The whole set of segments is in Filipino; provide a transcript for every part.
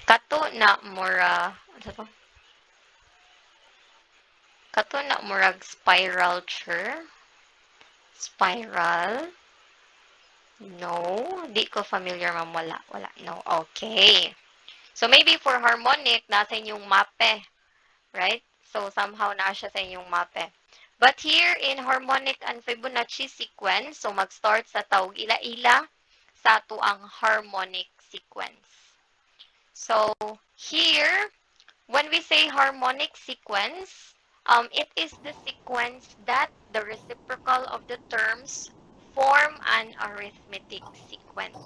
Kato na mura, ano to? Kato na murag spiral chur. Spiral. No, di ko familiar ma'am. Wala, wala. No, okay. So maybe for harmonic, nasa inyong mape, right? So somehow na siya sa inyong mape. But here in harmonic and Fibonacci sequence, so mag-start sa tawag ila-ila sa ato ang harmonic sequence. So here, when we say harmonic sequence, it is the sequence that the reciprocal of the terms form an arithmetic sequence.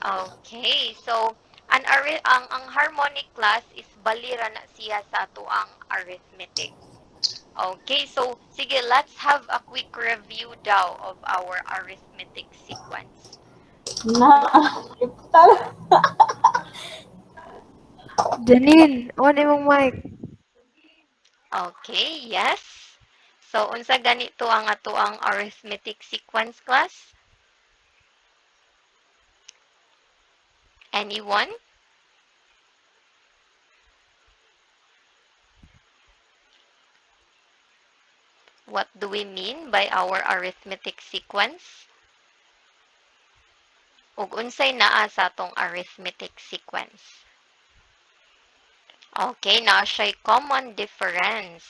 Okay, so ang harmonic class is balira na siya sa ato ang arithmetic. Okay, so sige, let's have a quick review daw of our arithmetic sequence. Na, Janine, on imong mic. Okay, yes. So unsa ganito ang ato ang arithmetic sequence class? Anyone? What do we mean by our arithmetic sequence? Ug unsay naa sa atong arithmetic sequence? Okay, naa siya'y common difference.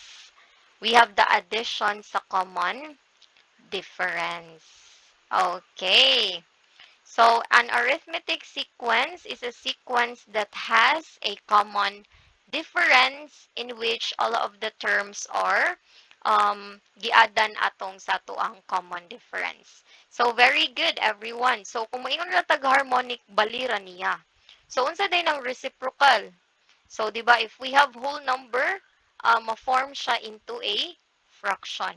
We have the addition sa common difference. Okay. So, an arithmetic sequence is a sequence that has a common difference in which all of the terms are giadan atong sa tuang common difference. So, very good, everyone. So, kung maingon na tag-harmonic, balira niya. So, unsa day ng reciprocal? So, di ba, if we have whole number, ma-form siya into a fraction.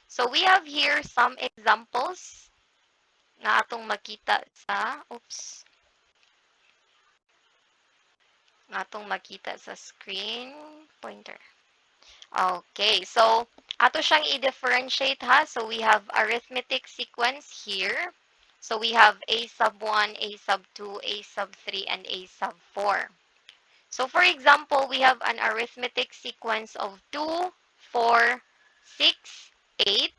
So, we have here some examples na atong makita sa, screen pointer. Okay, so ato siyang i-differentiate ha. So we have arithmetic sequence here. So we have a sub 1, a sub 2, a sub 3, and a sub 4. So for example, we have an arithmetic sequence of 2, 4, 6, 8,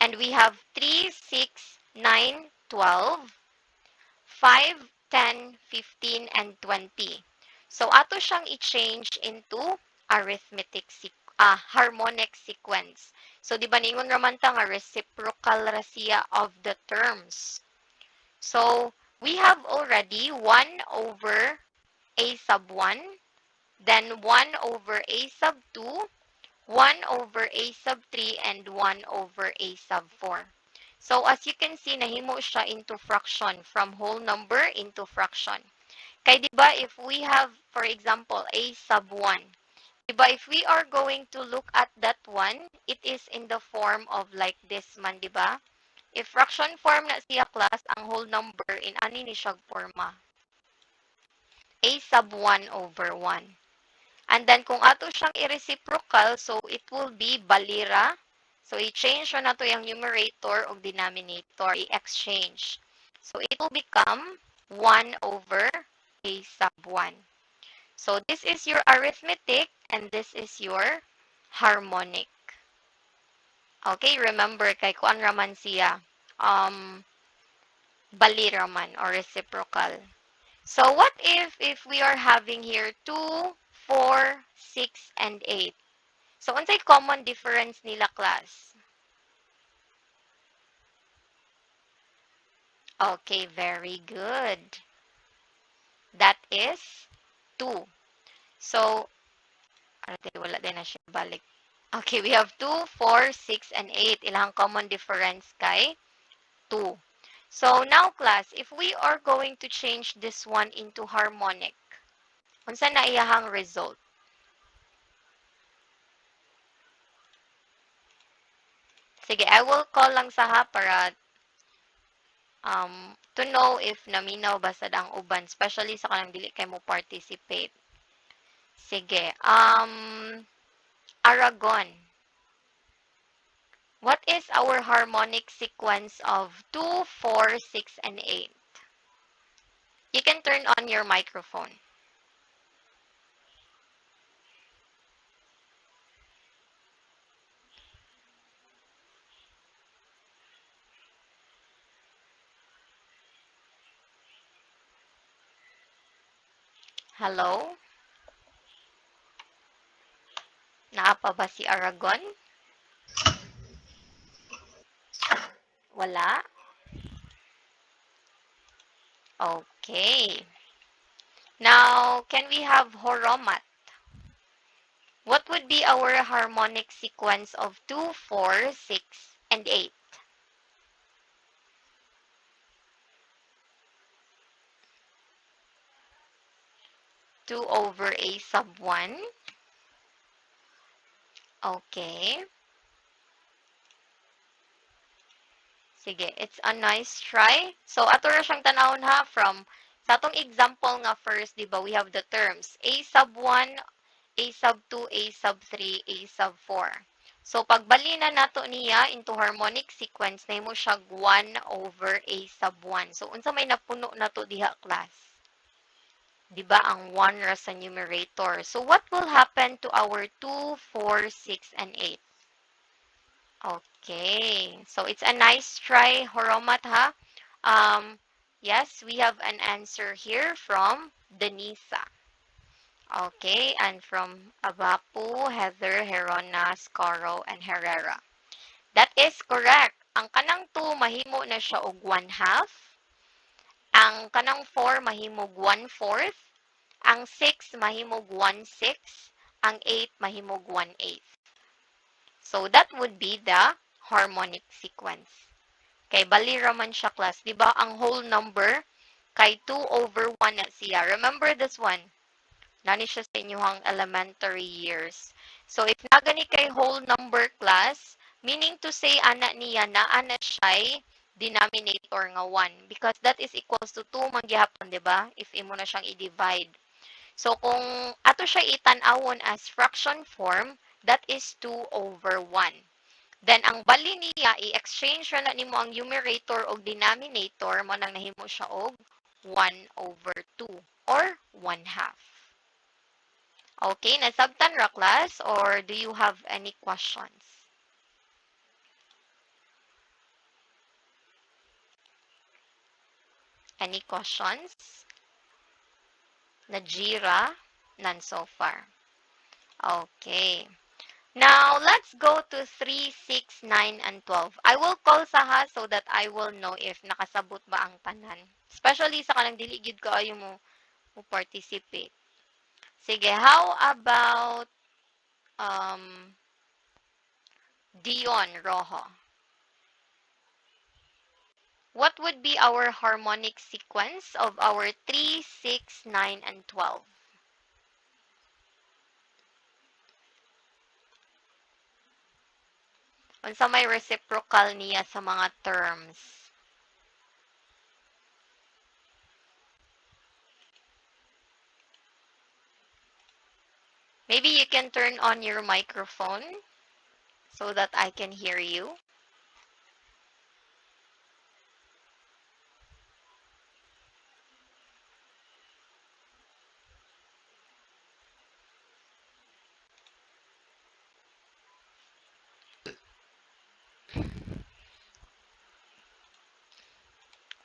and we have 3, 6, 9, 12, 5, 10, 15, and 20. So ato siyang i-change into arithmetic harmonic sequence. So di ba ningon raman ta nga reciprocal ra siya of the terms. So we have already 1 over a sub 1, then 1 over a sub 2, 1 over a sub 3, and 1 over a sub 4. So as you can see, nahimo siya into fraction, from whole number into fraction. Kaya di ba if we have, for example, a sub 1, di ba if we are going to look at that one, it is in the form of like this man, di ba? If fraction form na siya class, ang whole number in ani ni siyang forma. A sub 1 over 1. And then kung ato siyang i-reciprocal, so it will be balira. So i-change na to yung numerator o denominator, i-exchange. So it will become 1 over a sub 1. So this is your arithmetic and this is your harmonic. Okay, remember kay kuan raman siya balira man or reciprocal. So what if we are having here 2, 4, 6, and 8? So unsay common difference nila class? Okay, very good. That is 2. So, wala din na siya balik. Okay, we have 2, 4, 6, and 8. Ilang common difference kay 2. So now class, if we are going to change this one into harmonic, unsa na iyahang result? Sige, I will call lang sa ha para to know if naminaw ba sa ang uban, especially sa kanang dili kay mo participate. Sige, Aragon. What is our harmonic sequence of 2, 4, 6, and 8? You can can turn on your microphone. Hello? Naapa ba si Aragon? Wala? Okay. Now, can we have horomat? What would be our harmonic sequence of 2, 4, 6, and 8? 2 over a sub 1. Okay. Sige, it's a nice try. So, ato ra siyang tanawon ha from sa atong example nga first, di ba, we have the terms a sub 1, a sub 2, a sub 3, a sub 4. So, pagbali na nato niya into harmonic sequence, na mo siya 1 over a sub 1. So, unsa may napuno nato diha class? Di ba ang 1 ra sa numerator. So, what will happen to our 2, 4, 6, and 8? Okay. So, it's a nice try, Horomat, ha? Yes, we have an answer here from Denisa. Okay, and from Abapu, Heather, Herona, Scaro, and Herrera. That is correct. Ang kanang 2, mahimo na siya og 1/2. Ang kanang 4, mahimog 1/4. Ang 6, mahimog 1/6. Ang 8, mahimog 1/8. So, that would be the harmonic sequence. Kay bali raman siya class. Di ba ang whole number kay 2 over 1 na siya. Remember this one. Nani siya sa inyong elementary years. So, if nagani kay whole number class, meaning to say, ana niya, naa na siya denominator nga 1. Because that is equals to 2 manggihapon, di ba? If imo na siyang i-divide. So, kung ato siya itanawon as fraction form, that is 2 over 1. Then, ang bali niya, i-exchange na nimo ang numerator o denominator, mo nang nahimo siya og 1 over 2 or 1/2. Okay, nasabtan ra class or do you have any questions? Any questions? Najira? None so far. Okay. Now, let's go to 3, 6, 9, and 12. I will call Saha so that I will know if nakasabot ba ang tanan. Especially sa kanang dili gyud kaayo mo participate. Sige, how about Dion Rojo? What would be our harmonic sequence of our 3, 6, 9, and 12? Unsa may reciprocal niya sa mga terms? Maybe you can turn on your microphone so that I can hear you.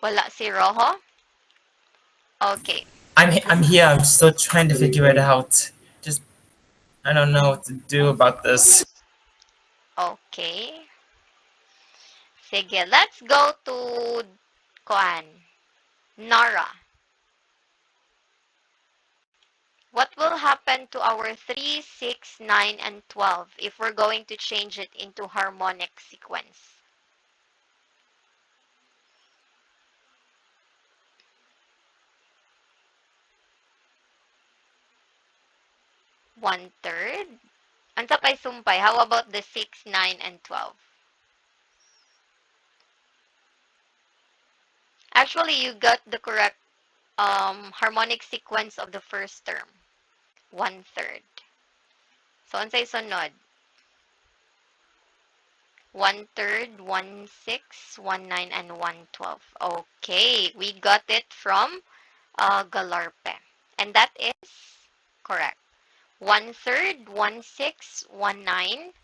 Wala si Rojo? Okay. I'm here. I'm still trying to figure it out. Just I don't know what to do about this. Okay. Sige, let's go to Koan. Nara. What will happen to our 3, 6, 9, and 12 if we're going to change it into harmonic sequence? 1/3? Ang sapay sumpay. How about the 6, 9, and 12? Actually, you got the correct harmonic sequence of the first term. 1/3. So, unsay sunod? 1/3, 1/6, 1/9, and 1/12. Okay, we got it from Galarpe. And that is correct. 1/3, 1/6, 1/9,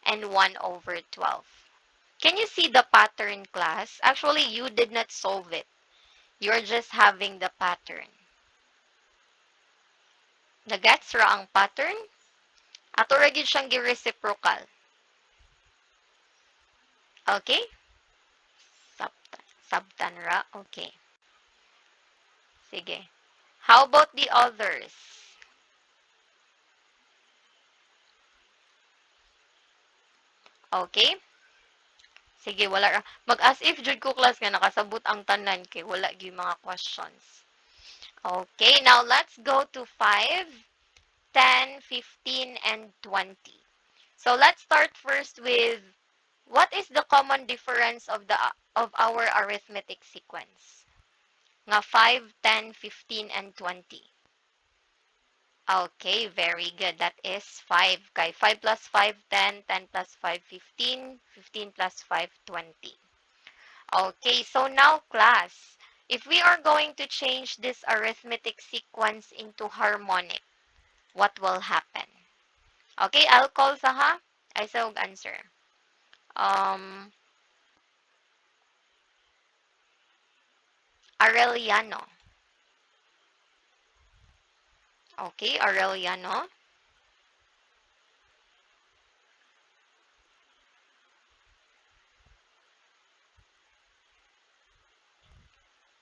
and 1/12. Can you see the pattern, class? Actually, you did not solve it. You're just having the pattern. Nagets ra ang pattern? Ato ra gyud siyang gi-reciprocal. Okay? Sabtan ra. Okay. Sige. How about the others? Okay? Sige, wala ra. Mag-as if jud ko class nga nakasabot ang tanan kay wala gyud mga questions. Okay, now let's go to 5, 10, 15, and 20. So let's start first with what is the common difference of our arithmetic sequence? Nga 5, 10, 15, and 20. Okay, very good. That is 5. Kay 5 plus 5, 10, 10 plus 5, 15, 15 plus 5, 20. Okay, so now class, if we are going to change this arithmetic sequence into harmonic, what will happen? Okay, I'll call sa ha. Ay sa answer. Aureliano. Okay, Aureliano.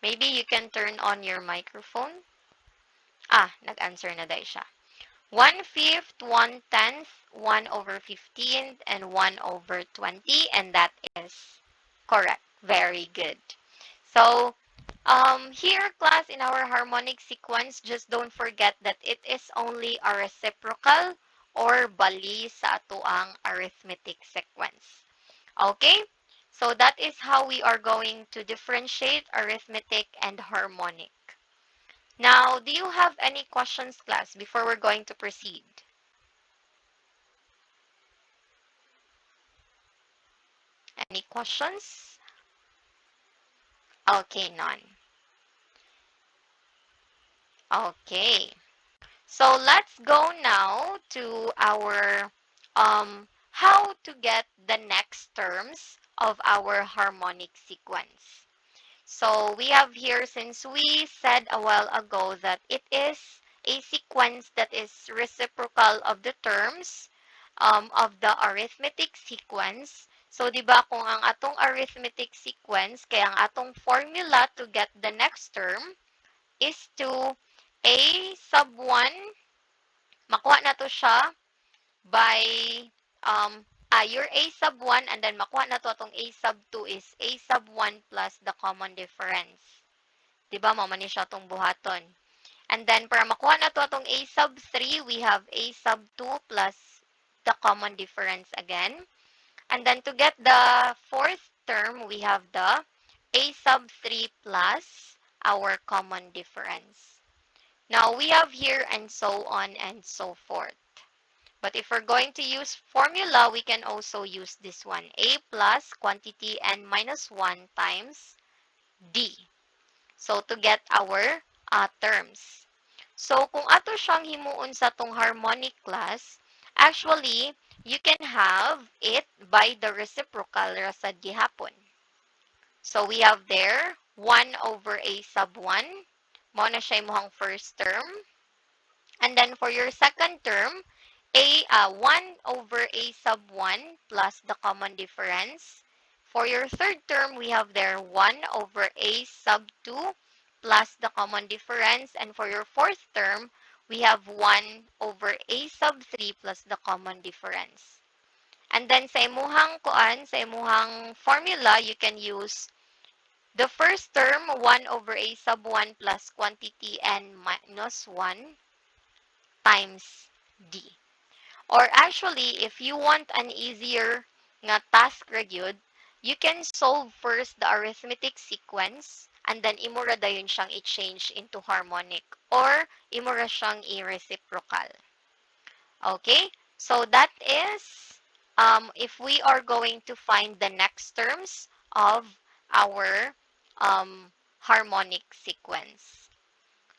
Maybe you can turn on your microphone. Nag-answer na dahil siya. 1/5, 1/10, 1/15, and 1/20, and that is correct. Very good. So, here, class, in our harmonic sequence, just don't forget that it is only a reciprocal or bali sa atoang arithmetic sequence. Okay? So, that is how we are going to differentiate arithmetic and harmonic. Now, do you have any questions, class, before we're going to proceed? Any questions? Okay, none. Okay. So let's go now to our how to get the next terms of our harmonic sequence. So we have here, since we said a while ago that it is a sequence that is reciprocal of the terms of the arithmetic sequence. So, di ba, kung ang atong arithmetic sequence, kaya ang atong formula to get the next term is to a sub 1, makuha na to siya by, your a sub 1, and then makuha na to atong a sub 2 is a sub 1 plus the common difference. Diba, mamani siya itong buhaton. And then, para makuha na to atong a sub 3, we have a sub 2 plus the common difference again. And then, to get the fourth term, we have the a sub 3 plus our common difference. Now, we have here and so on and so forth. But if we're going to use formula, we can also use this one. A plus quantity n minus 1 times D. So, to get our terms. So, kung ato siyang himuon sa tong harmonic class, actually, you can have it by the reciprocal ra sad gihapon. So, we have there 1 over a sub 1. Mao na siya imong first term. And then, for your second term, 1 over a sub 1 plus the common difference. For your third term, we have there 1 over a sub 2 plus the common difference. And for your fourth term, we have 1 over a sub 3 plus the common difference. And then sa imuhang formula, you can use the first term, 1 over a sub 1 plus quantity n minus 1 times D. Or actually, if you want an easier nga task ra gyud, you can solve first the arithmetic sequence and then imo ra dayon siyang i-change into harmonic or imo ra siyang i-reciprocal. Okay? So that is if we are going to find the next terms of our harmonic sequence.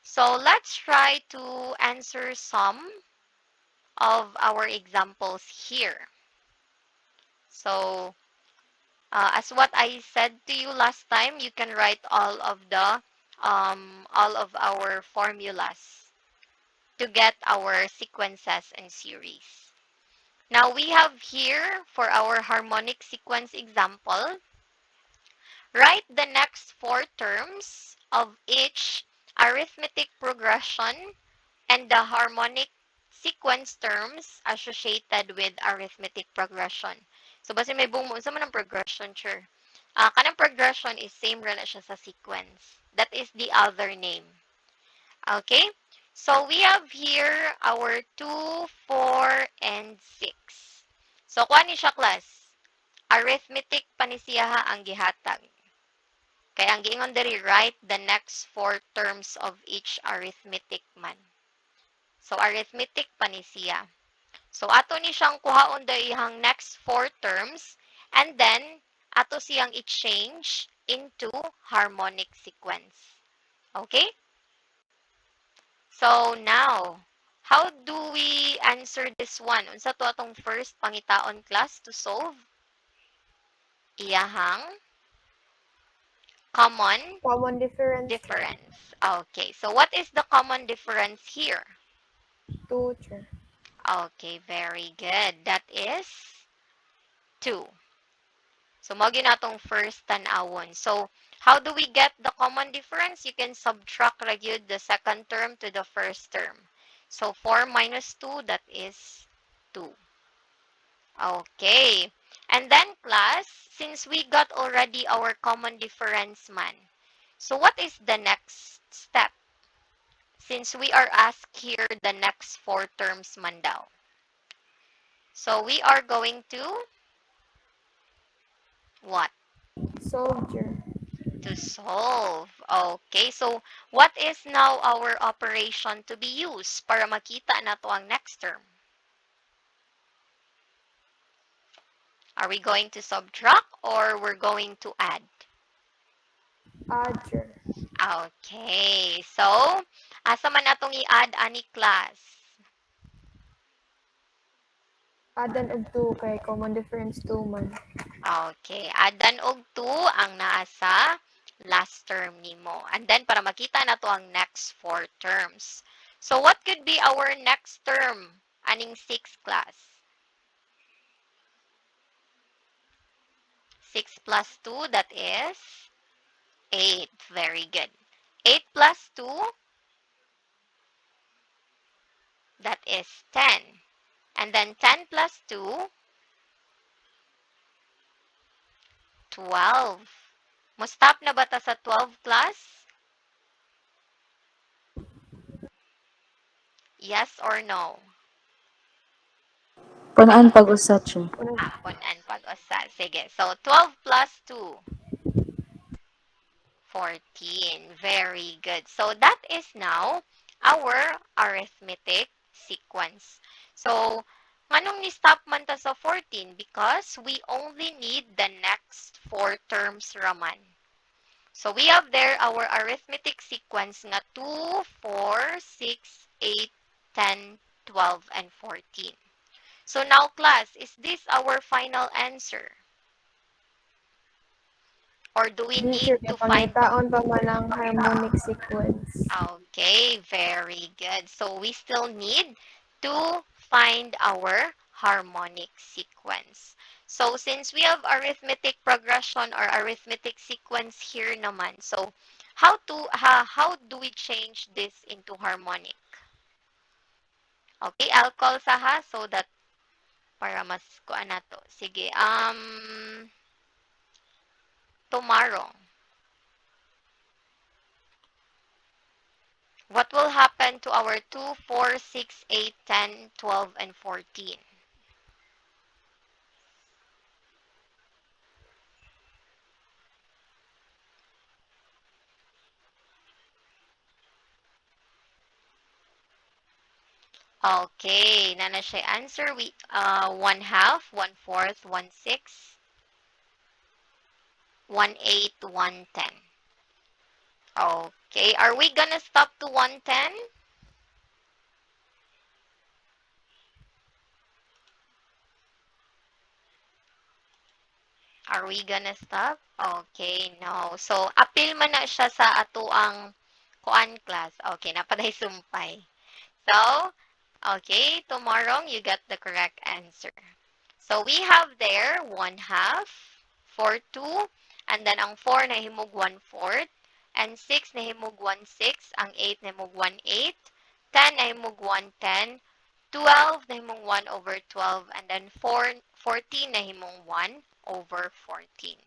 So let's try to answer some of our examples here. So as what I said to you last time, you can write all of our formulas to get our sequences and series. Now we have here for our harmonic sequence example, write the next four terms of each arithmetic progression and the harmonic sequence terms associated with arithmetic progression. So, basta may buong mo, man ang progression, sure. Kanang progression is same ra na siya sa sequence. That is the other name. Okay? So, we have here our 2, 4, and 6. So, kuha ni siya, class. Arithmetic pa ni siya ang gihatag. Kaya ang giingon diri, write the next four terms of each arithmetic man. So, arithmetic pa ni siya. So, ato ni siyang kuhaon dayang next four terms and then ato siyang i-change into harmonic sequence. Okay? So, now, how do we answer this one? Unsa to atong first pangitaon, class, to solve? Iyahang common Common difference. difference. Okay, so what is the common difference here? 2, sir. Okay, very good. That is 2. So, mo ginatong first tan-awon. So, how do we get the common difference? You can subtract ragyud the second term to the first term. So, 4 minus 2, that is 2. Okay. And then, class, since we got already our common difference man, so what is the next step? Since we are asked here the next four terms man daw. So, we are going to what? Solve, sir. To solve. Okay, so what is now our operation to be used para makita na to ang next term? Are we going to subtract or we're going to add? Add, sir. Okay, so asa man natong i-add ani class? Adan og 2 kay common difference 2 man. Okay, addan og 2 ang naa sa last term nimo. And then para makita na to ang next four terms. So what could be our next term? Aning 6 class? 6 plus 2, that is 8. Very good. 8 plus 2, that is 10. And then 10 plus 2, 12. Mo-stop na ba ta sa 12 class? Yes or no? Punaan pag-usat siya. Punan pag-usa. Sige. So, 12 plus 2, 14. Very good. So, that is now our arithmetic sequence. So, manong ni-stop man ta sa 14? Because we only need the next four terms raman. So, we have there our arithmetic sequence nga 2, 4, 6, 8, 10, 12, and 14. So, now, class, is this our final answer? Or do we Di, need sir. to Kay find... pangitaon pa man ang harmonic sequence. Okay, very good. So we still need to find our harmonic sequence. So since we have arithmetic progression or arithmetic sequence here naman, so how do we change this into harmonic? Okay, I'll call sa ha so that para mas kuan na to. Sige, tomorrow. What will happen to our 2, 4, 6, 8, 10, 12, and 14? Okay, na siya answer. We 1 half, 1 fourth, 1 sixth, 1 eighth, 1 10. Okay, are we gonna stop to 110? Are we gonna stop? Okay, no. So, appeal man na siya sa ato ang kuan class. Okay, napaday sumpay. So, okay, tomorrow you got the correct answer. So, we have there 1/2, 4/2, and then ang 4 na himog 1/4, and 6 na himog 1/6, ang 8 na himog 1/8, 10 na himog 1/10, 12 na himong 1/12, and then 14 na himong 1/14.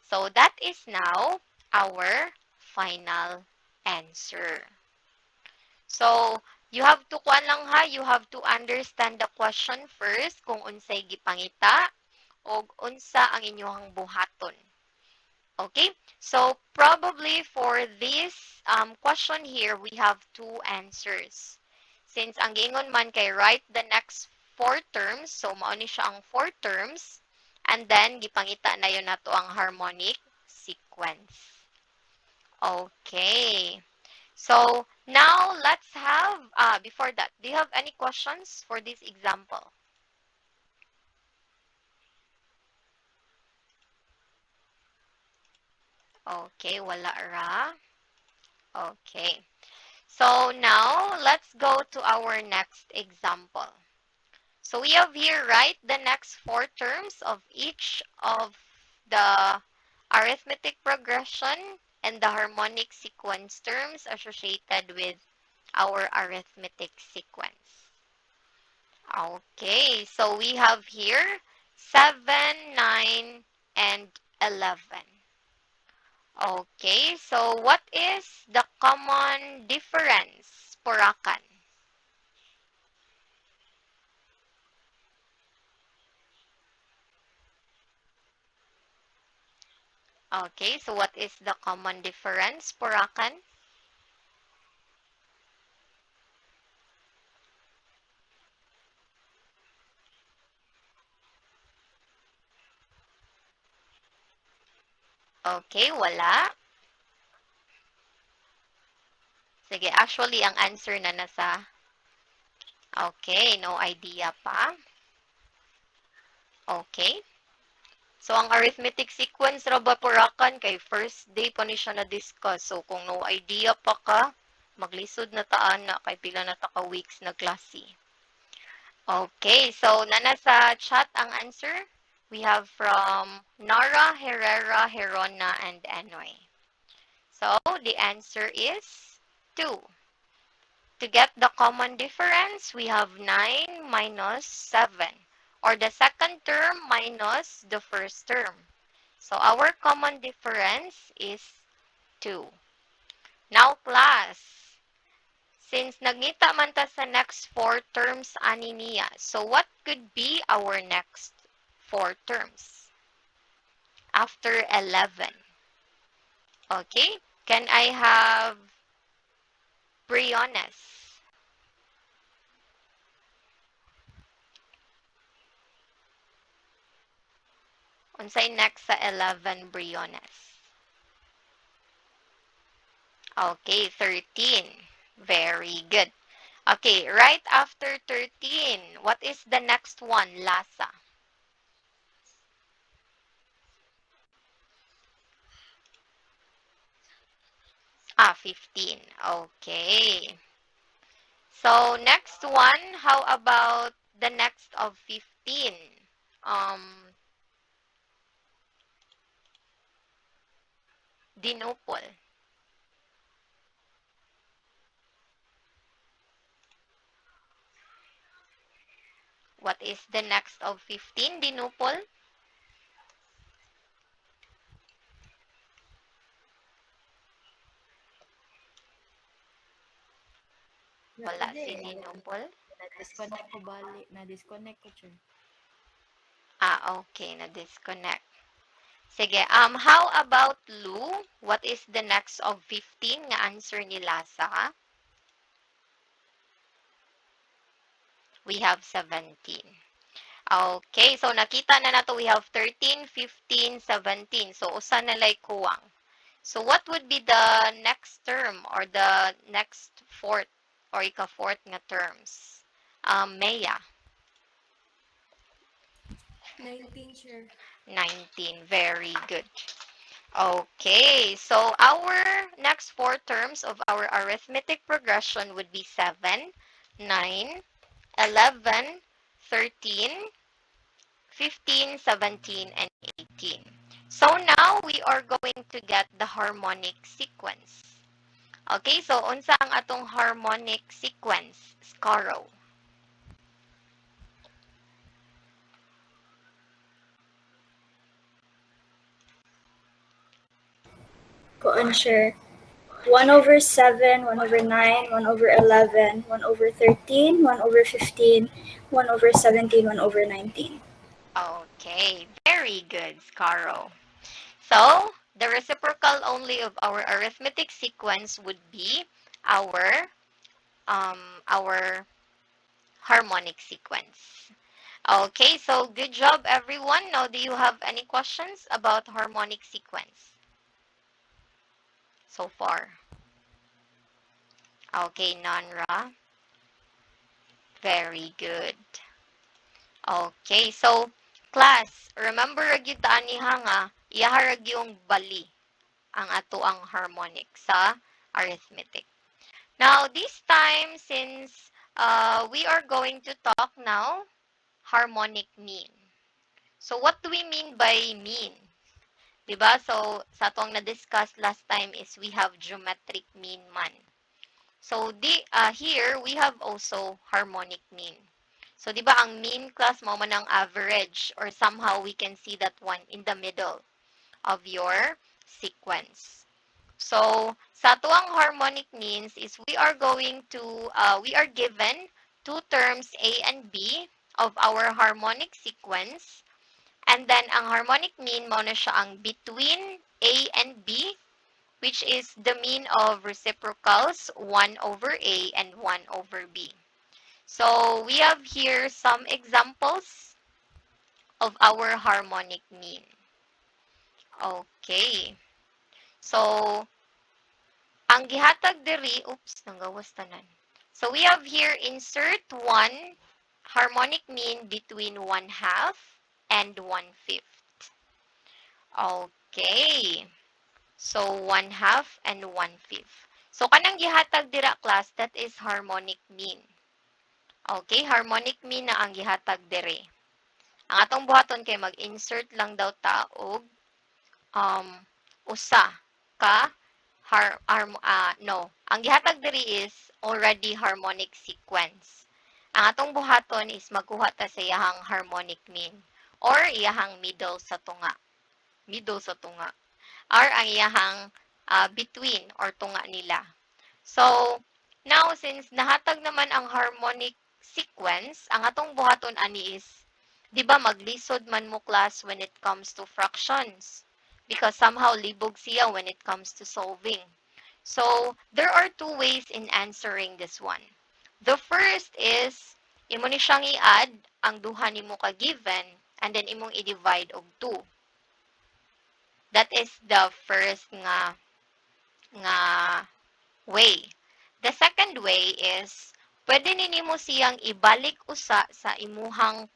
So, that is now our final answer. So, you have to kuan lang ha, you have to understand the question first kung unsay gipangita o unsa ang inyong buhaton. Okay? So, probably for this question here, we have two answers. Since ang giingon man kay write the next four terms, so mao ni siya ang four terms, and then gipangita na yun nato ang harmonic sequence. Okay. So, now let's have, before that, do you have any questions for this example? Okay, wala ra. Okay. So, now let's go to our next example. So, we have here, right, the next four terms of each of the arithmetic progression and the harmonic sequence terms associated with our arithmetic sequence. Okay, so we have here 7, 9, and 11. Okay, so what is the common difference, Purakan? Okay, so what is the common difference, Purakan? Okay, wala. Sige, actually, ang answer na nasa... Okay, no idea pa. Okay. So, ang arithmetic sequence ra ba Purakan kay first day pa ni siya na-discuss. So, kung no idea pa ka, maglisod na taan na kay pila na ta ka weeks na klase. Okay, so nana sa chat ang answer. We have from Nara, Herrera, Herona, and Enoy. So, the answer is 2. To get the common difference, we have 9 minus 7, or the second term minus the first term. So, our common difference is 2. Now, class, since nagngita man ta sa next 4 terms ani niya, so what could be our next 4 terms after 11? Okay, can I have Briones? Unsay next sa 11, Briones? Okay, 13. Very good. Okay, right after 13, what is the next one, Lasa? 15. Okay. So, next one, how about the next of 15? Dinupol. What is the next of 15, Dinupol? Wala si Dinupol. Na-disconnect ko bali. Na-disconnect ko siya. Okay, na-disconnect. Sige, how about Lou? What is the next of 15 nga answer ni Lasa? We have 17. Okay, so nakita na nato we have 13, 15, 17. So, usa na lay kuwang. So what would be the next term or the next fourth or ika-fourth nga terms? Maya, 19, sir. 19. Very good. Okay, so our next four terms of our arithmetic progression would be 7, 9, 11, 13, 15, 17, and 18. So now we are going to get the harmonic sequence. Okay, so unsa ang atong harmonic sequence? Scaro. Kuan, sure. 1 over 7, 1 over 9, 1 over 11, 1 over 13, 1 over 15, 1 over 17, 1 over 19. Okay, very good, Scaro. So, the reciprocal only of our arithmetic sequence would be our our harmonic sequence. Okay, so good job everyone. Now, do you have any questions about harmonic sequence so far? Okay, Nanra. Very good. Okay, so class, remember gyud ta aniha nga iyaharag yung bali ang ato ang harmonic sa arithmetic. Now, this time since we are going to talk now harmonic mean. So what do we mean by mean? 'Di ba? So sa atong na-discuss last time is we have geometric mean man. So here we have also harmonic mean. So 'di ba ang mean class mo man ang average or somehow we can see that one in the middle of your sequence. So sa tuwang harmonic means is we are given two terms A and B of our harmonic sequence. And then ang harmonic mean mao na siya ang between A and B, which is the mean of reciprocals 1 over A and 1 over B. So we have here some examples of our harmonic mean. Okay. So ang gihatag diri, oops, nanggawas tanan. So we have here insert 1 harmonic mean between 1/2 and 1/5. Okay. So 1/2 and 1/5. So kanang gihatag dira class, that is harmonic mean. Okay, harmonic mean na ang gihatag dire. Ang atong buhaton kay mag-insert lang daw ta og um usa ka no. Ang gihatag diri is already harmonic sequence. Ang atong buhaton is magkuha ta sa iyahang harmonic mean or iyahang middle sa tunga. Middle sa tunga. Or ang iyahang between or tunga nila. So, now since nahatag naman ang harmonic sequence, ang atong buhaton ani is, di ba maglisod man mo class when it comes to fractions? Because somehow libog siya when it comes to solving. So, there are two ways in answering this one. The first is, imo ni siyang i-add ang duha nimo ka given and then imong i-divide og 2. That is the first nga way. The second way is pwede ninimo siyang ibalik usa sa imuhang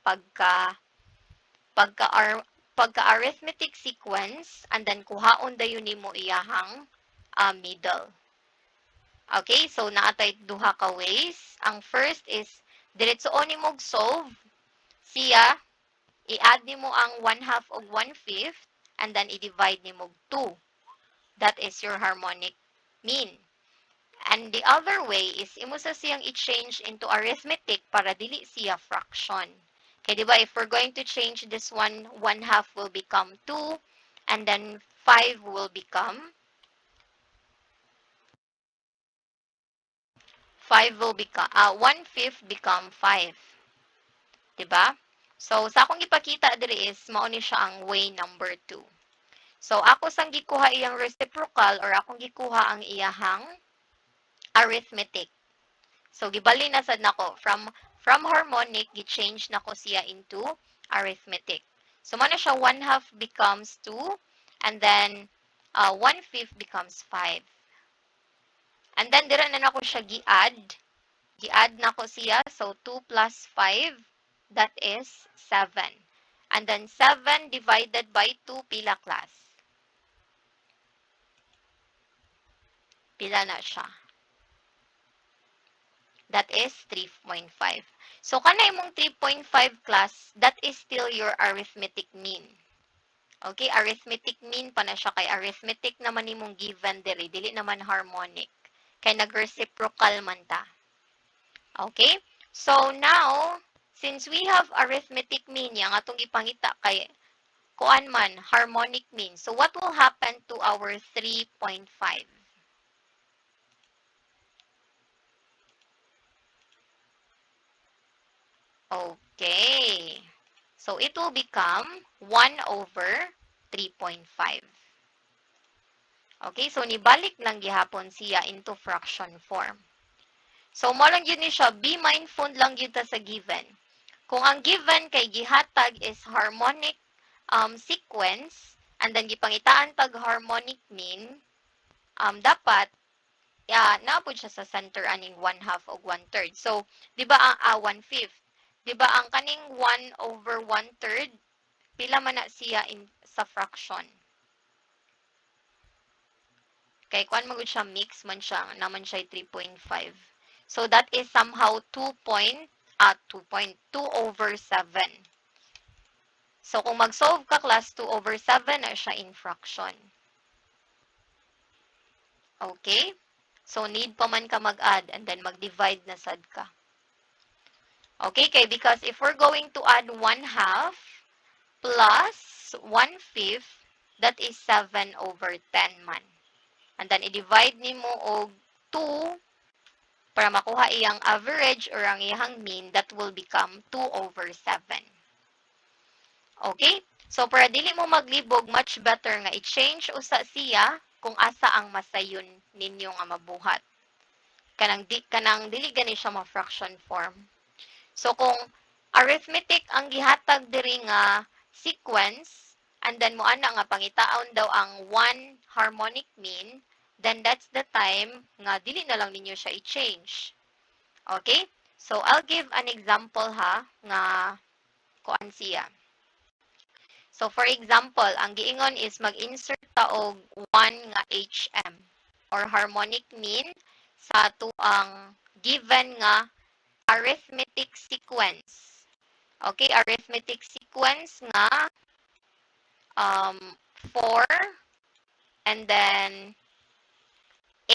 pagka-arithmetic sequence and then kuhaon dayon nimo iyahang middle. Okay, so naatay duha ka ways. Ang first is diretsoon nimo solve siya, i-add nimo ang 1/2 og 1/5 and then i-divide nimo 2. That is your harmonic mean. And the other way is imo sa siyang i-change into arithmetic para dili siya fraction. Okay, di ba? If we're going to change this one, 1/2 will become 2 and then 5 will become 1/5 become 5. Di ba? So, sa akong ipakita diri is mao ni siya ang way number 2. So, ako sang gikuha iyang reciprocal or akong gikuha ang iyahang arithmetic. So, gibali na sad nako from harmonic, gi-change nako siya into arithmetic. So, mo na siya 1/2 becomes 2 and then 1/5 becomes 5. And then, dira na nako siya gi-add. Gi-add na ko siya. So, 2 plus 5, that is 7. And then, 7 divided by 2, pila class? Pila na siya? That is 3.5. So, kana imong 3.5 class, that is still your arithmetic mean. Okay, arithmetic mean pa na siya kay arithmetic naman imong given diri, dili naman harmonic. Kay nag-reciprocal man ta. Okay? So now, since we have arithmetic mean yang atong ipangita kay kuan man harmonic mean. So what will happen to our 3.5? Okay. So it will become 1 over 3.5. Okay, so nibalik lang gihapon siya into fraction form. So mo lang yun ni siya, be mindful lang yun ta sa given. Kung ang given kay gihatag is harmonic sequence, and then gipangitaan tag harmonic mean, dapat naapod siya sa center aning 1/2 o 1/3. So, di ba ang 1/5? Di ba ang kaning 1 over 1/3, pila man na siya sa fraction? Kay kuan magud siya mix man siya, naman siya 3.5. So that is somehow 2.2 over 7. So kung mag-solve ka class 2 over 7 na siya in fraction. Okay? So need pa man ka mag-add and then mag-divide na sad ka. Okay, kay because if we're going to add 1/2 plus 1/5, that is 7 over 10 man. And then i-divide nimo og 2 para makuha iyang average or ang iyang mean, that will become 2 over 7. Okay? So, para dili mo maglibog, much better nga i-change usa siya kung asa ang masayon ninyo nga mabuhat. Kanang dili gani siya ma-fraction form. So, kung arithmetic ang gihatag diri nga sequence, and then mo ana nga pangitaon daw ang 1 harmonic mean, then that's the time nga dili na lang ninyo siya i-change. Okay? So, I'll give an example ha, nga kuan siya. So, for example, ang giingon is mag-insert ta og 1 nga HM or harmonic mean sa ato ang given nga arithmetic sequence. Okay, arithmetic sequence nga 4 and then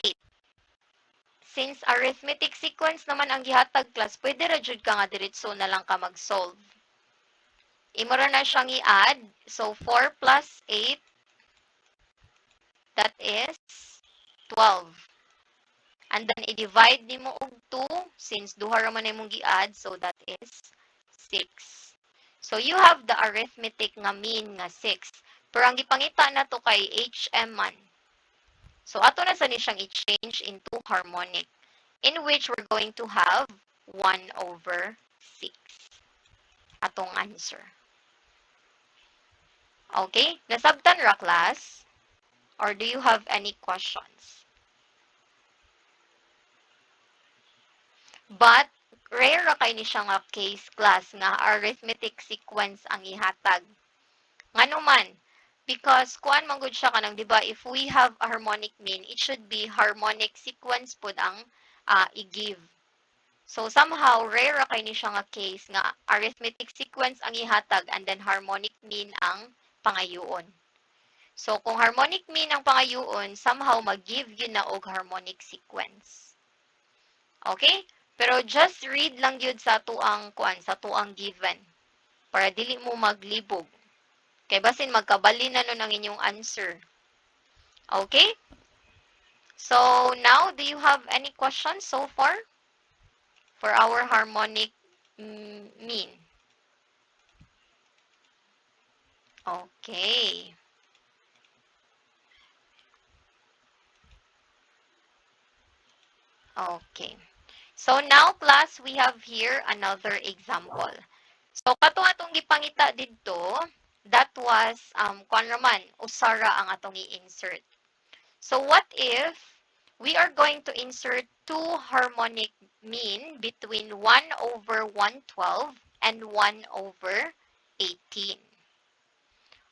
8. Since arithmetic sequence naman ang gihatag class, pwede ra jud ka nga diretso na lang ka mag-solve. Imo ra na siyang i-add. So 4 plus 8, that is 12. And then i-divide nimo og 2 since duha ra man imong gi-add, so that is 6. So you have the arithmetic nga mean nga 6. Pero ang gipangita na to kay HM man. So, ato na sa ni siyang i-change into harmonic, in which we're going to have 1 over 6. Atong answer. Okay? Nasabtan ra class? Or do you have any questions? But, rare ra kay ni siya nga case class nga arithmetic sequence ang ihatag. Ngano man? Because kuan man gud siya kanang, di ba, if we have a harmonic mean, it should be harmonic sequence pud ang i-give. So somehow rare kay ni siya nga case nga arithmetic sequence ang ihatag and then harmonic mean ang pangayoon. So kung harmonic mean ang pangayoon, somehow mag-give yun na og harmonic sequence. Okay? Pero just read lang yun sa tuang kuan, sa tuang given para dili mo maglibog. Kay basin magkabali na nun ang inyong answer. Okay? So, now, do you have any questions so far for our harmonic mean? Okay. Okay. So, now, class, we have here another example. So, kato atong gipangita dito, that was, kuan raman, usara ang atong i-insert. So what if we are going to insert two harmonic mean between 1 over 112 and 1 over 18?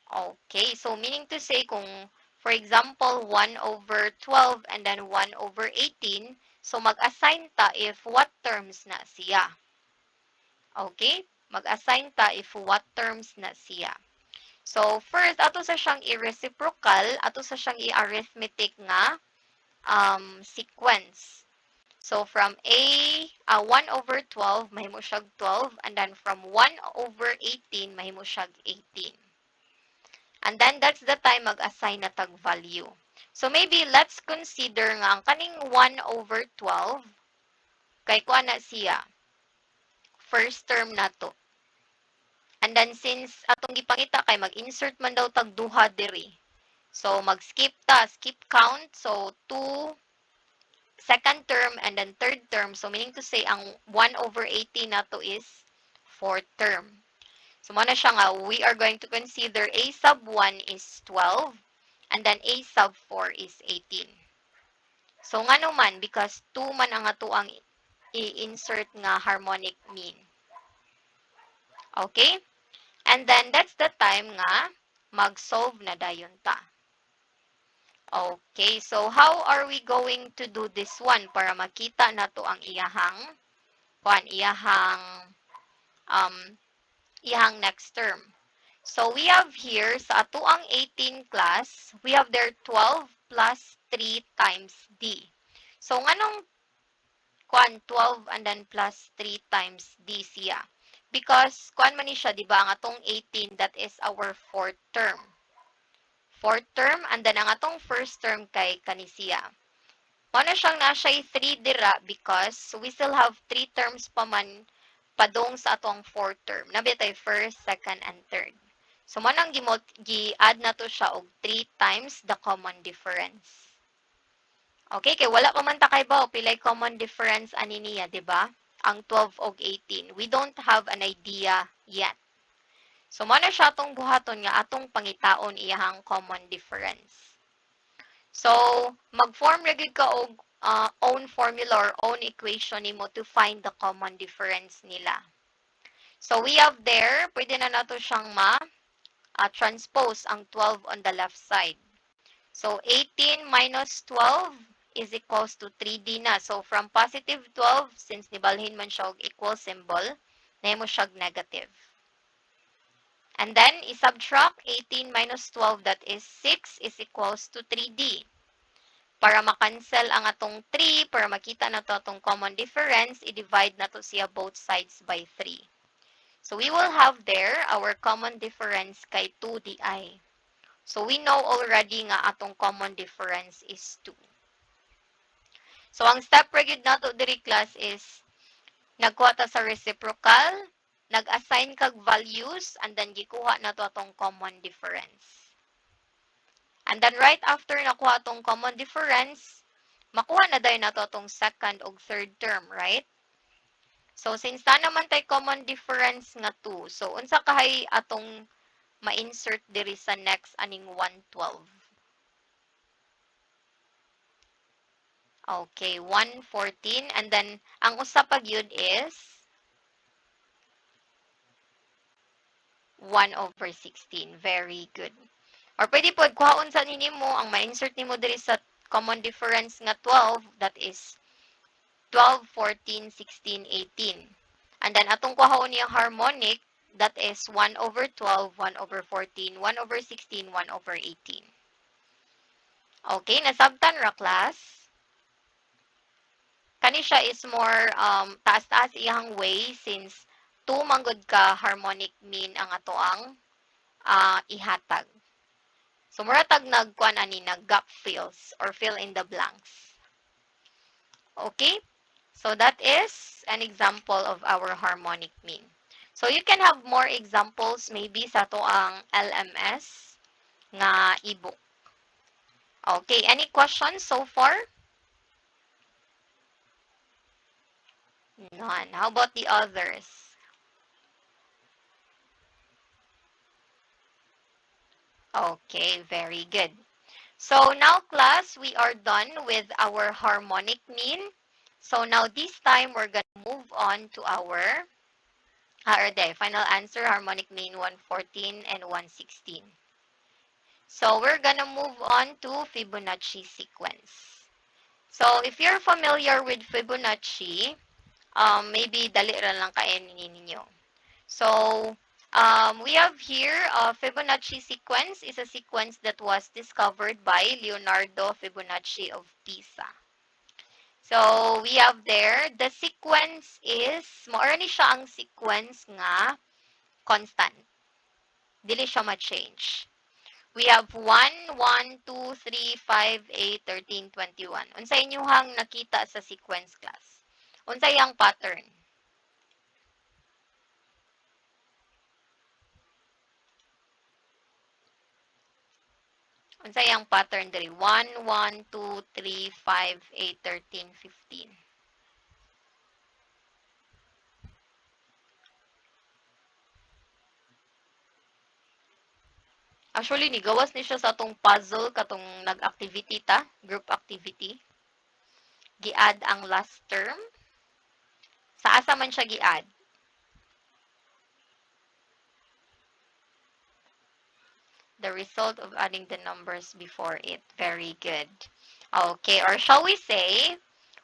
Okay, so meaning to say kung for example 1 over 12 and then 1 over 18, so mag-assign ta if what terms na siya. Okay? Mag-assign ta if what terms na siya. So first, ato sa siyang i-reciprocal, ato sa siyang i-arithmetic nga sequence. So from 1 over 12, mahimo siyag 12, and then from 1 over 18, mahimo siyag 18. And then that's the time mag-assign na tag value. So maybe let's consider nga ang kaning 1 over 12 kay kuha na siya. First term na to. And then since atong gipangita kay mag-insert man daw tag duha diri. So mag-skip ta, skip count. So 2 second term and then third term. So meaning to say ang 1 over 18 na to is fourth term. So muna siya nga, we are going to consider a sub 1 is 12 and then a sub 4 is 18. So nga naman, because 2 man ang ato ang i-insert nga harmonic mean. Okay? And then that's the time nga mag-solve na dayon ta. Okay, so how are we going to do this one para makita na to ang iyahang next term. So we have here sa ato ang 18 class, we have there 12 plus 3 times d. So nganong 12 and then plus 3 times d siya? Because man ni siya, di ba, ang atong 18 that is our fourth term. Fourth term and then ang atong first term kay kanisiya. Muna siyang nasa'y 3 dira because we still have 3 terms pa man padong sa atong fourth term. Nabi tayo first, second, and third. So, manang gi-add na to siya og 3 times the common difference. Okay, kay wala pa man ta kay ba pilay common difference ani niya, di ba? Ang 12 og 18. We don't have an idea yet. So, mana siya atong buhaton nga atong pangitaon iyahang common difference. So, mag-form lagi ka og own formula or own equation nimo to find the common difference nila. So, we have there, pwede na nato siyang transpose ang 12 on the left side. So, 18 minus 12 is equals to 3D na. So, from positive 12, since nibalhin man siya og equal symbol, nahimo siya negative. And then, i-subtract 18 minus 12, that is 6, is equals to 3D. Para makancel ang atong 3, para makita na to atong common difference, i-divide na to siya both sides by 3. So, we will have there our common difference kay 2DI. So, we know already nga atong common difference is 2. So, ang step regular na to diri class is, nagkuha ta sa reciprocal, nag-assign kag values, and then gikuha na to atong common difference. And then right after nakuha atong common difference, makuha na dayon na to atong second o third term, right? So since na naman tay common difference nga 2, so unsa kahay atong ma-insert diri sa next aning 112? Okay, 114, and then ang usa pa gyud is 1 over 16. Very good. Or pwede po, kuhaon sa nimo, ang ma-insert nimo diri sa common difference nga 12, that is 12, 14, 16, 18. And then, atong kuhaon niya harmonic, that is 1 over 12, 1 over 14, 1 over 16, 1 over 18. Okay, nasabtan ra class. Kani siya is more taas-taas iyang way since 2 manggod ka harmonic mean ang ato ang ihatag. So, muratag nagkuan ani nag-gap fills or fill in the blanks. Okay? So, that is an example of our harmonic mean. So, you can have more examples maybe sa to ang LMS nga ebook. Okay, any questions so far? None. How about the others? Okay, very good. So now class, we are done with our harmonic mean. So now this time, we're going to move on to our final answer, harmonic mean 114 and 116. So we're going to move on to Fibonacci sequence. So if you're familiar with Fibonacci, maybe dali ra lang kainin ninyo. So we have here Fibonacci sequence is a sequence that was discovered by Leonardo Fibonacci of Pisa. So we have there, the sequence is, maura ni siya ang sequence nga constant. Dili siya ma-change. We have 1, 1, 2, 3, 5, 8, 13, 21. Unsay inyuhang nakita sa sequence class? Unsay ang pattern? Unsay ang pattern diri? 1, 1, 2, 3, 5, 8, 13, 15. Actually, ni gawas ni siya sa atong puzzle katong nag-activity ta, group activity. Gi-add ang last term. Sa asa man siya gi-add? The result of adding the numbers before it. Very good. Okay, or shall we say,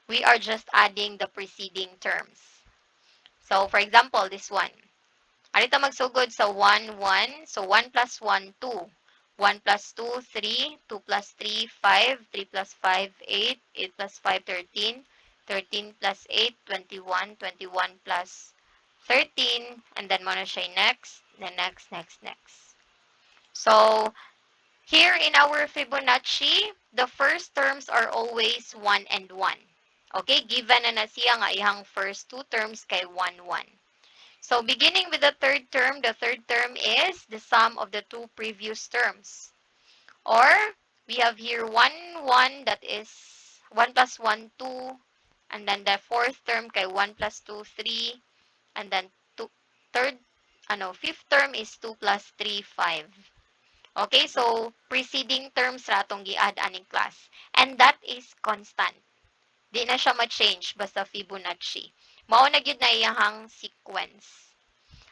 we are just adding the preceding terms. So, for example, this one. Alita magsugod sa 1, 1. So, 1 plus 1, 2. 1 plus 2, 3. 2 plus 3, 5. 3 plus 5, 8. 8 plus 5, 13. 13 plus 8, 21. 21 plus 13. And then, mo na siya next. Then, next, next, next. So, here in our Fibonacci, the first terms are always 1 and 1. Okay, given na siya nga ihang first two terms kay 1, 1. So, beginning with the third term is the sum of the two previous terms. Or, we have here 1, 1, that is 1 plus 1, 2. And then the fourth term kay 1 plus 2, 3. And then fifth term is 2 plus 3, 5. Okay, so preceding terms ratong gi-add aning class. And that is constant. Di na siya ma-change basta Fibonacci. Mao na gyud na iyahang sequence.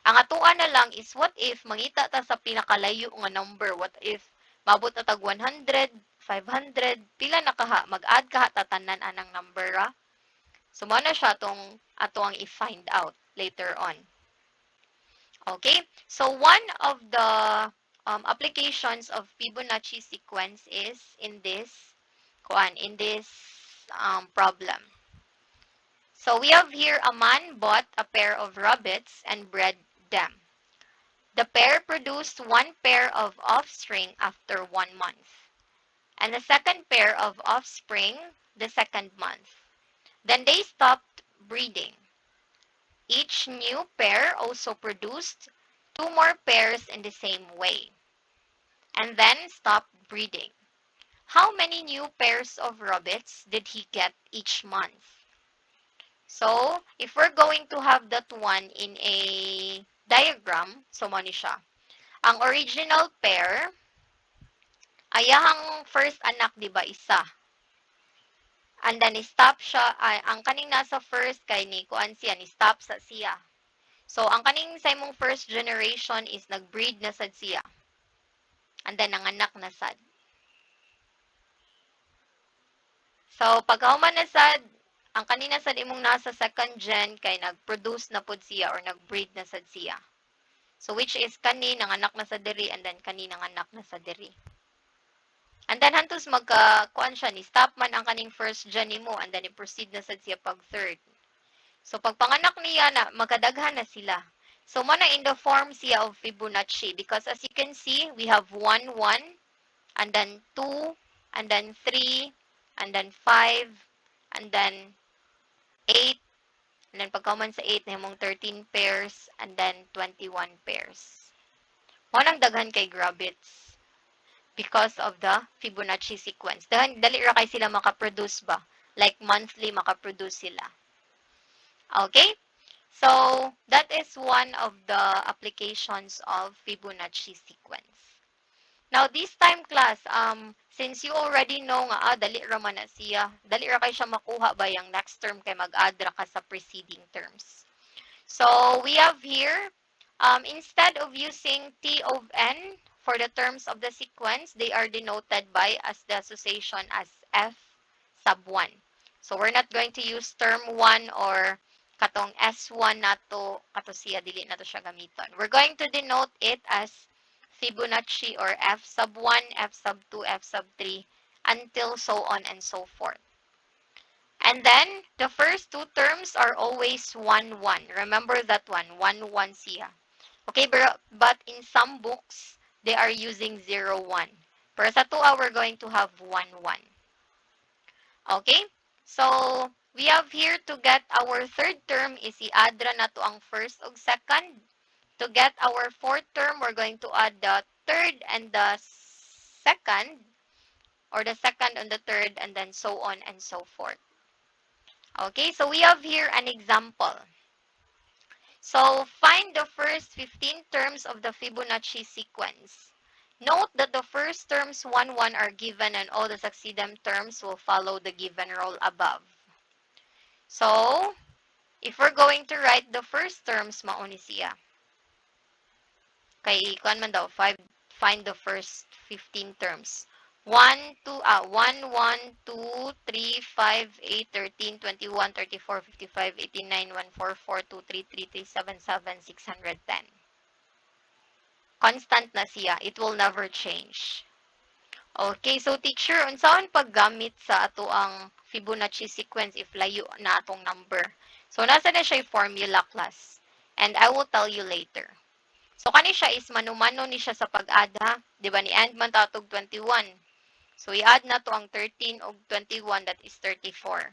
Ang atuan na lang is what if mangita ta sa pinakalayo nga number, what if mabot na tag 100, 500, pila na kaha, mag-add kaha tatanan anang number ra. So mao na siya tong ato ang i-find out later on. Okay? So one of the applications of Fibonacci sequence is in this problem. So we have here a man bought a pair of rabbits and bred them. The pair produced one pair of offspring after 1 month, and the second pair of offspring the second month. Then they stopped breeding. Each new pair also produced 2 more pairs in the same way, and then stopped breeding. How many new pairs of rabbits did he get each month? So, if we're going to have that one in a diagram, so mani siya. Ang original pair, ayahang first anak, di ba, isa. And then, stop siya, ang kaning nasa first, kay ni kuan siya, ni stop sa siya. So, ang kaning sa imong first generation is nag-breed na sad siya. And then, nanganak na sad. So, pagkauman na sad, ang kanina sad imong nasa second gen kay nag-produce na pod siya or nag-breed na sad siya. So, which is kani nanganak na sa diri and then kani nanganak na sa diri. And then, hantos kuan siya, ni stop man ang kaning first gen nimo and then i-proceed na sad siya pag third. So, pag panganak niya na, magkadaghan na sila. So, mana in the form siya of Fibonacci because as you can see, we have 1, 1, and then 2, and then 3, and then 5, and then 8, and then pagkaman sa 8, na 13 pairs, and then 21 pairs. Manang daghan kay grabbits because of the Fibonacci sequence. Dali ra kay sila makaproduce ba? Like monthly makaproduce sila. Okay? So, that is one of the applications of Fibonacci sequence. Now, this time class, since you already know nga, dali ra man na siya, dali ra kay siya makuha ba yung next term kay mag-add ra ka sa preceding terms. So, we have here, instead of using T of N for the terms of the sequence, they are denoted by as the association as F sub 1. So, we're not going to use term 1 or katong S1 nato, kato siya, dili nato siya gamiton. We're going to denote it as Fibonacci or F sub 1, F sub 2, F sub 3, until so on and so forth. And then, the first two terms are always 1, 1. Remember that one, 1, 1 siya. Okay, but in some books, they are using 0, 1. Pero sa 2, we're going to have 1, 1. Okay? So, we have here to get our third term is i-add ra na to ang first ug second. To get our fourth term, we're going to add the third and the second, or the second and the third, and then so on and so forth. Okay, so we have here an example. So, find the first 15 terms of the Fibonacci sequence. Note that the first terms 1, 1 are given and all the succeeding terms will follow the given rule above. So, if we're going to write the first terms, mauni siya. Kay kuan man daw, find the first 15 terms. 1, 2, 1, 1, 2, 3, 5, 8, 13, 21, 34, 55, 89, 144, 233, 377, 610. Constant na siya. It will never change. Okay, so teacher, unsaon paggamit sa ato ang Fibonacci sequence if layo na atong number? So, nasa na siya formula class. And I will tell you later. So, kani siya is mano-mano ni siya sa pag-add ha. Diba ni end man tatog 21. So, i-add na to ang 13 og 21, that is 34.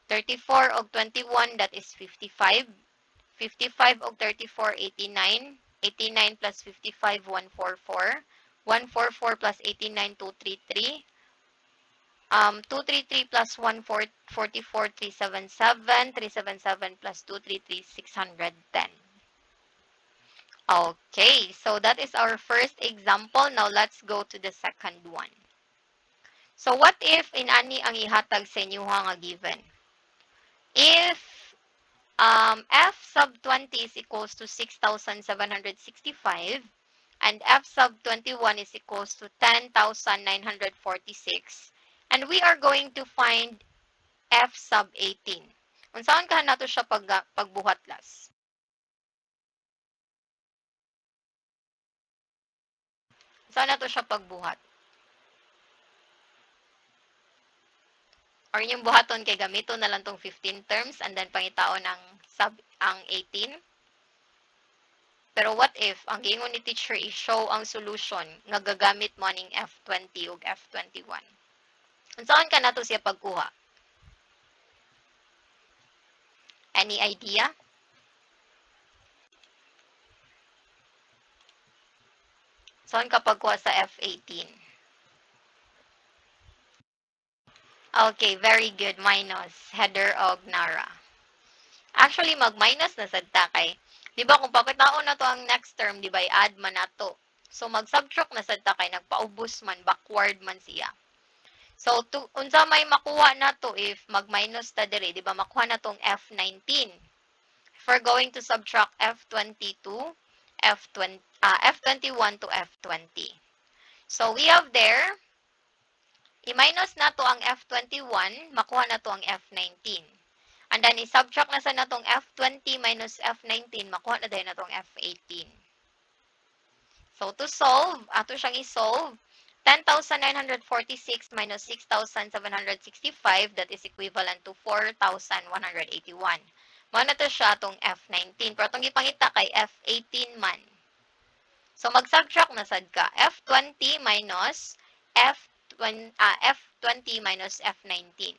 34 og 21, that is 55. 55 og 34, 89. 89 plus 55, 144. 144 plus 89, 233. 233 plus 144, 377. 377 plus 233, 610. Okay, so that is our first example. Now, let's go to the second one. So, what if inani ang ihatag sa inyo nga given? If F sub 20 is equals to 6,765 and F sub 21 is equals to 10,946, and we are going to find F sub 18. Unsaon ka nato siya pagbuhat las? Saan nato siya pagbuhat? Or yung buhaton kay gamito na lang tong 15 terms and then pangitaon ang ang 18. Pero what if ang giingon ni teacher i-show ang solution nga gagamit mo ning F20 ug F21? Unsaon ka nato siya pagkuha? Any idea? Saan ka pagkuha sa F18? Okay, very good. Minus. Header og Nara. Actually, mag-minus na sad ta kay. Di ba kung pakitaon na to ang next term, di ba, i-add man na to. So, mag-subtract na sad ta kay nagpaubos man, backward man siya. So, unsa may makuha na to if mag-minus ta dire, di ba, makuha na tong F19. If we're going to subtract F22, F21 to F20. So, we have there, i-minus na to ang F21, makuha na to ang F19. And then, i-subtract na sa natong F20 minus F19, makuha na din na tong F18. So, to solve, ato siyang i-solve, 10,946 minus 6,765, that is equivalent to 4,181. Mao na to siya atong F19. Pero itong ipangita kay F18 man. So, mag-subtract na sad ka. F20 minus F20 minus F19.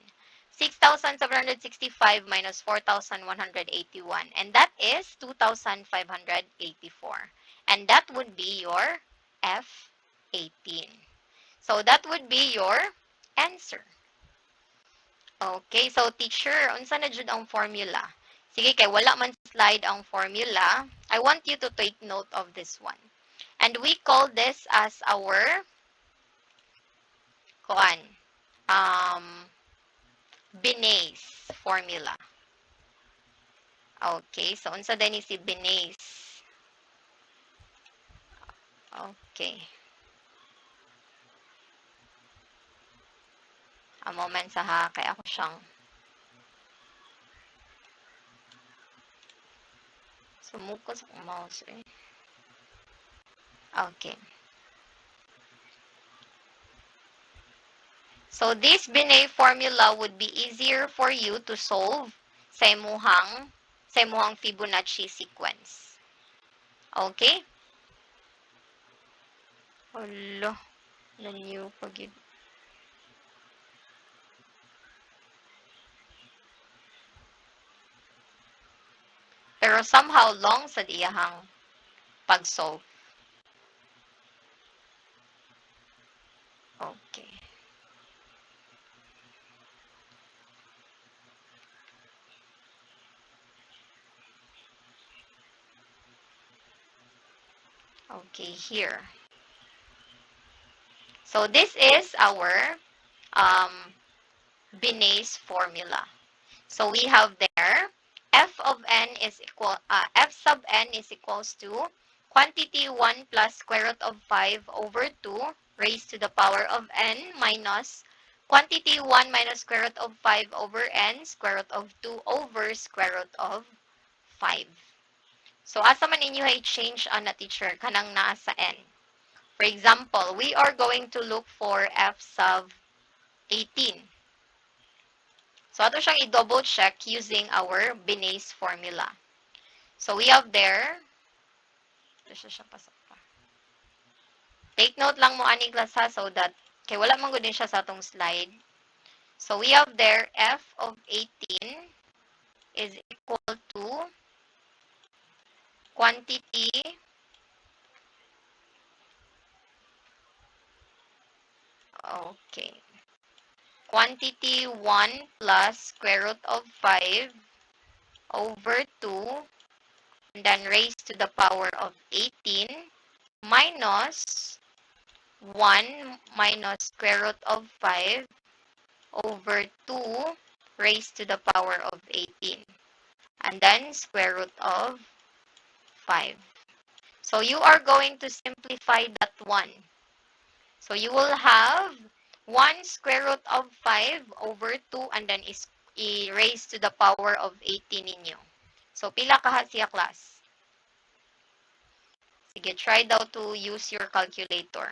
6,765 minus 4,181. And that is 2,584. And that would be your F18. So, that would be your answer. Okay, so teacher, unsa na jud ang formula? Sige, kay wala man slide ang formula. I want you to take note of this one. And we call this as our kuan, Binay's formula. Okay, so unsa din ni si Binay's? Okay. A moment sa ha, kay ako siyang sumuko sa mouse eh. Okay. So this Binay formula would be easier for you to solve sa imuhang Fibonacci sequence. Okay? Hala, na-new pagid. Pero somehow long sa iyahang pag-solve. Okay. Okay, here. So this is our Binay's formula. So we have there f sub n is equals to quantity 1 plus square root of 5 over 2 raised to the power of n minus quantity 1 minus square root of 5 over n square root of 2 over square root of 5. So asa man ninyo i-change na teacher kanang naa sa n. For example, we are going to look for f sub 18. So ato siyang i-double check using our Binay's formula. So we have there, take note lang mo ani class ha, so that kay wala man gud din siya sa atong slide. So we have there f of 18 is equal to quantity quantity 1 plus square root of 5 over 2 and then raised to the power of 18 minus 1 minus square root of 5 over 2 raised to the power of 18 and then square root of 5. So you are going to simplify that one. So you will have 1 square root of 5 over 2 and then is raised to the power of 18 ninyo. So pila kaha siya class? Sige, try daw to use your calculator.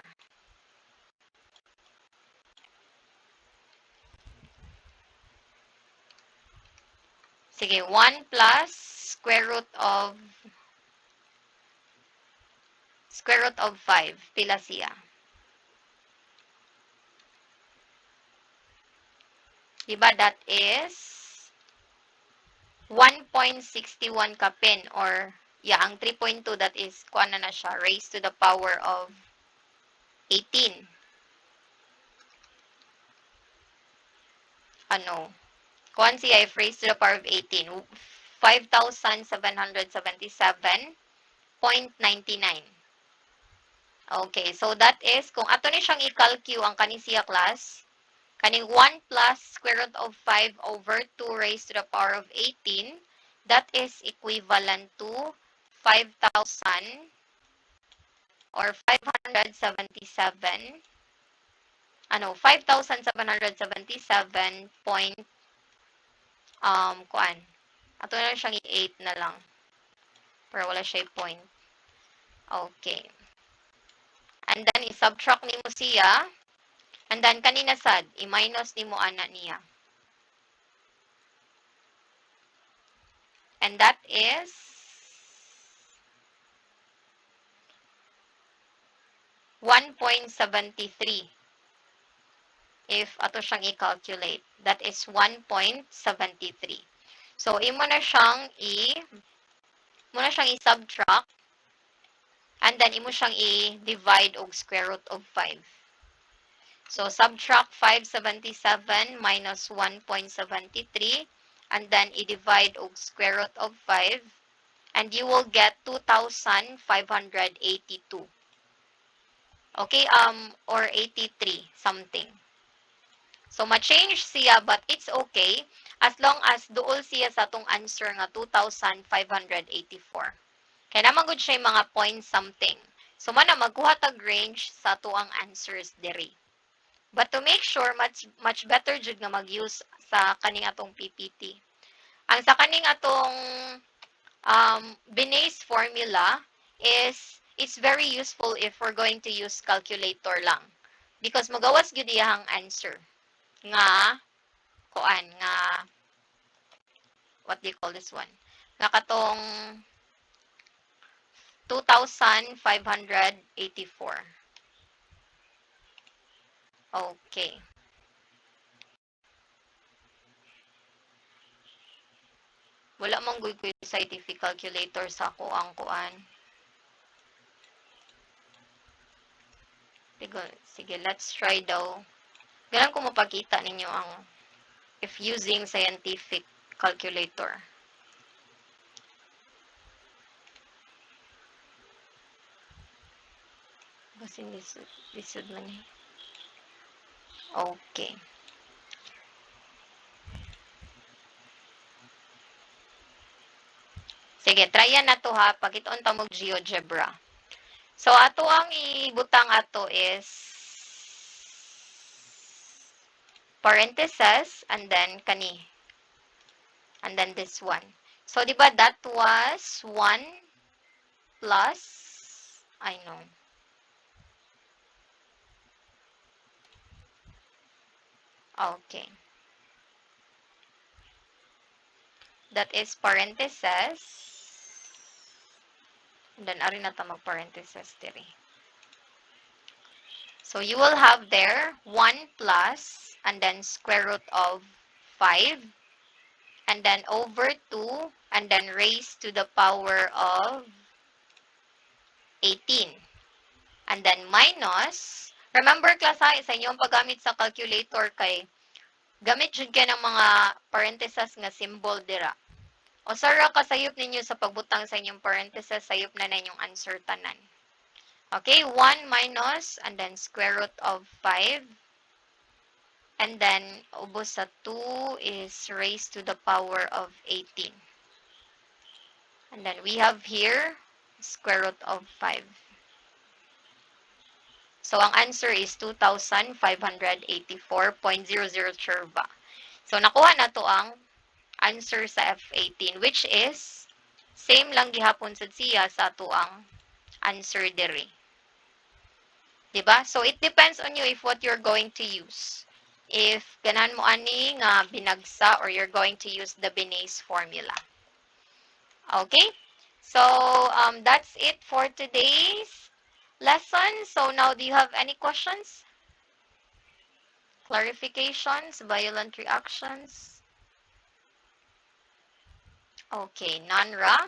Sige, 1 plus square root of 5. Pila siya? Diba that is 1.61 kapin or ang 3.2 that is kuan na siya raised to the power of 18. Kuan siya if raised to the power of 18. 5,777.99. Okay, so that is, kung ato ni siyang i-calculate ang kaning siya class, kaning 1 plus square root of 5 over 2 raised to the power of 18, that is equivalent to 5,000 or 577, 5,777 point, kuan. Ato na siyang i-8 na lang. Pero wala siya point. Okay. And then, i-subtract ni mo siya. And then, kanina sad, i-minus ni mo ana niya. And that is 1.73. If ato siyang i-calculate, that is 1.73. So, imo na siyang i-subtract. And then, imo siyang i-divide og square root of 5. So, subtract 577 minus 1.73. And then, i-divide og square root of 5. And you will get 2,582. Okay, or 83 something. So, ma-change siya, but it's okay as long as duol siya sa atong answer nga 2,584. Kaya naman good siya yung mga point something. So, mana magkuha tag range sa tuang answers diri. But to make sure, much better jud nga mag-use sa kaning atong PPT. Ang sa kaning atong Binay's formula is it's very useful if we're going to use calculator lang. Because magawas gyud iyang answer. Nga kuan nga what do you call this one? Nga katong 2,584. Okay. Wala mong guy scientific calculator sa ako ang kuan. Sige, let's try daw. Ganun ko mapakita ninyo ang if using scientific calculator. Kasi lisod man eh. Okay. Sige, tryan na to ha. Pagitoon ta mo GeoGebra. So, ato ang ibutang ato is parentheses and then kani. And then this one. So, di ba that was 1 plus, I know. Okay. That is parentheses. And then, ari na ta mag-parentheses diri. So, you will have there 1 plus, and then square root of 5, and then over 2, and then raised to the power of 18. And then minus, remember class ha, sa inyong paggamit sa calculator kay, gamit jud ka ng mga parentheses nga symbol dira. O sara kasayop ninyo sa pagbutang sa inyong parentheses, sayop na inyong answer tanan. Okay, 1 minus, and then square root of 5. And then, ubos sa 2 is raised to the power of 18. And then, we have here, square root of 5. So, ang answer is 2,584.00 cherva. So, nakuha na to ang answer sa F18, which is, same lang gihapon sa siya sa to ang answer diri. Diba? So, it depends on you if what you're going to use. If ganan mo ani nga binagsa or you're going to use the Binay's formula. Okay? So, that's it for today's lesson. So, now do you have any questions? Clarifications? Violent reactions? Okay, none, Ra?